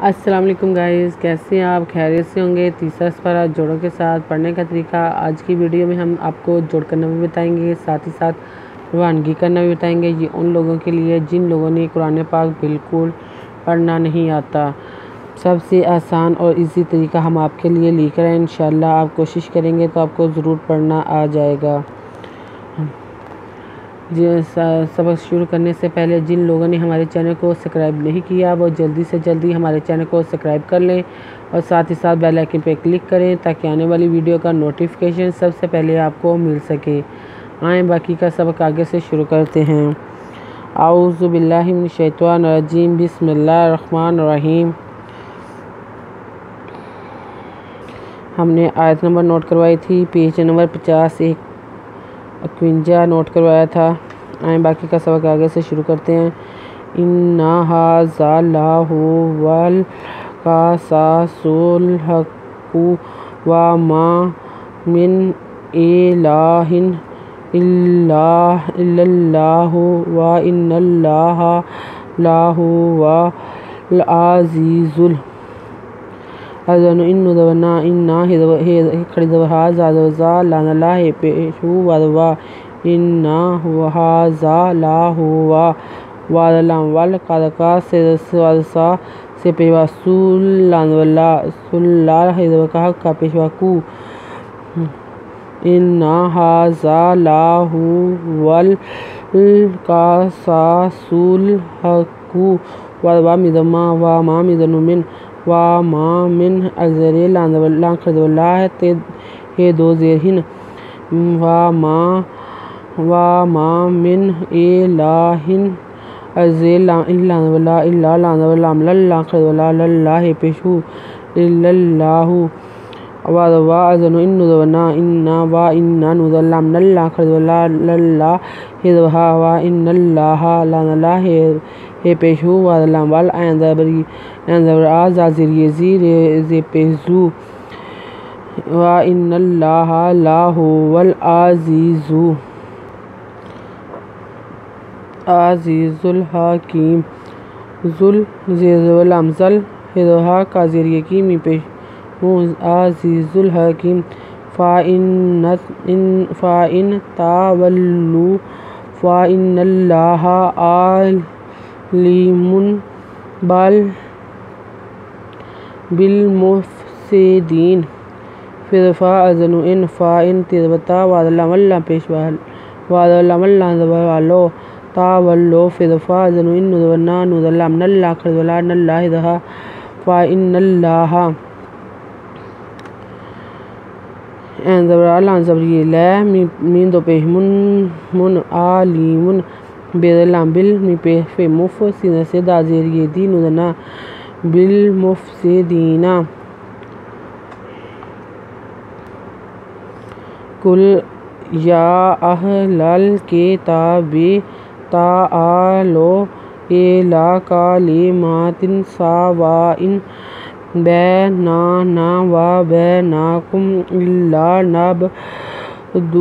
السلام علیکم گائز، کیسے ہیں آپ؟ خیریت سے ہوں گے۔ تیسرا سپارہ جوڑوں کے ساتھ پڑھنے کا طریقہ آج کی ویڈیو میں ہم آپ کو جوڑ کرنا بھی بتائیں گے، ساتھ ہی ساتھ روانگی کرنا بھی بتائیں گے۔ یہ ان لوگوں کے لیے جن لوگوں نے قرآن پاک بالکل پڑھنا نہیں آتا۔ سب سے آسان اور ایزی طریقہ ہم آپ کے لیے لے کر آئے، انشاءاللہ آپ کوشش کریں گے تو آپ کو ضرور پڑھنا آ جائے گا۔ سبق شروع کرنے سے پہلے جن لوگوں نے ہمارے چینل کو سبسکرائب نہیں کیا وہ جلدی سے جلدی ہمارے چینل کو سبسکرائب کر لیں اور ساتھ ہی ساتھ بیل آئکن پہ کلک کریں تاکہ آنے والی ویڈیو کا نوٹیفیکیشن سب سے پہلے آپ کو مل سکے۔ آئیں باقی کا سبق آگے سے شروع کرتے ہیں۔ اعوذ باللہ من الشیطان الرجیم، بسم اللہ الرحمن الرحیم۔ ہم نے آیت نمبر نوٹ کروائی تھی، پیج نمبر 51 نوٹ کروایا تھا۔ آئیں باقی کا سبق آگے سے شروع کرتے ہیں۔ اِنَّ هَٰذَا لَهُوَ الْقَصَصُ الْحَقُّ وَمَا مِنْ إِلَٰهٍ إِلَّا اللَّهُ وَإِنَّ اللَّهَ لَهُوَ الْعَزِيزُ الْحَكِيمُ۔ إِنَّ هَٰذَا لَهُوَ والقدقہ سے پیشوا کا پیشوا کو۔ إِنَّ هَٰذَا لَهُوَ الْقَصَصُ الْحَقُّ وَمَا مِنْ أَجْرِ دو زیر ہیں، وَمَا مِنْ إِلَٰهٍ إِلَّا اللَّهُ پیشو إِلَّا اللَّهُ وَإِنَّ اللَّهَ پیشو پیزو وَإِنَّ اللَّهَ لَهُوَ العزیز الحکیم۔ ذل کا زیر یقین پیشو عزیز الحکیم۔ فَإِن تَوَلُّوا فَإِنَّ اللَّهَ عَلِيمٌ بالمفسدین۔ فَإِن تِرْبَتَا وَاللَّہ پیشوا والو تَوَلُّوا فَإِنَّ اللَّهَ مین دو پیش من عالم بالمفسدین سے دازیر دی ندنا بالمفسدین۔ قل یا اہل الکتاب تعالوا الی کلمۃ سواء بیننا وبینکم الا نعبد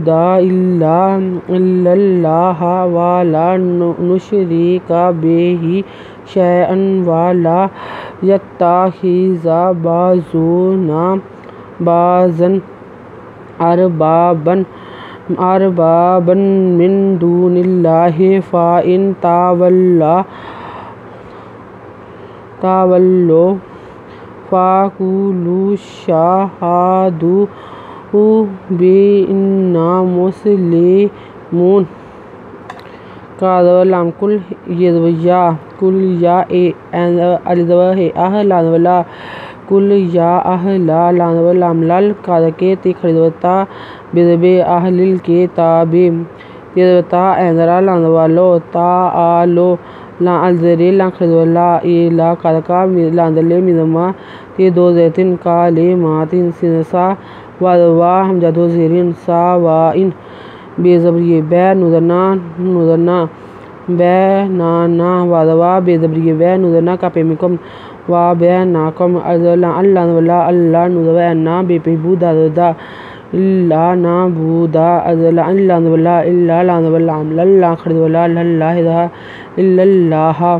الا اللہ ولا نشرک بہ شیئا ولا یتخذ بعضنا بعضا اربابا من دون اللہ۔ فَإِن تولوا فَقُولُوا اشْهَدُوا بِأَنَّا مُسْلِمُونَ۔ قل یا اہل الکتاب اہل الکتاب تعالوا الی دو زیتن کلمات سواء دو زیرین سواء بے زبری بے ندنا بیننا بے زبری بے ندنا کا پیمکم وبینکم اللہ ندنا بے پیبودا دا إلا نعبد إلا الله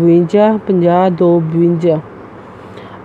52 52।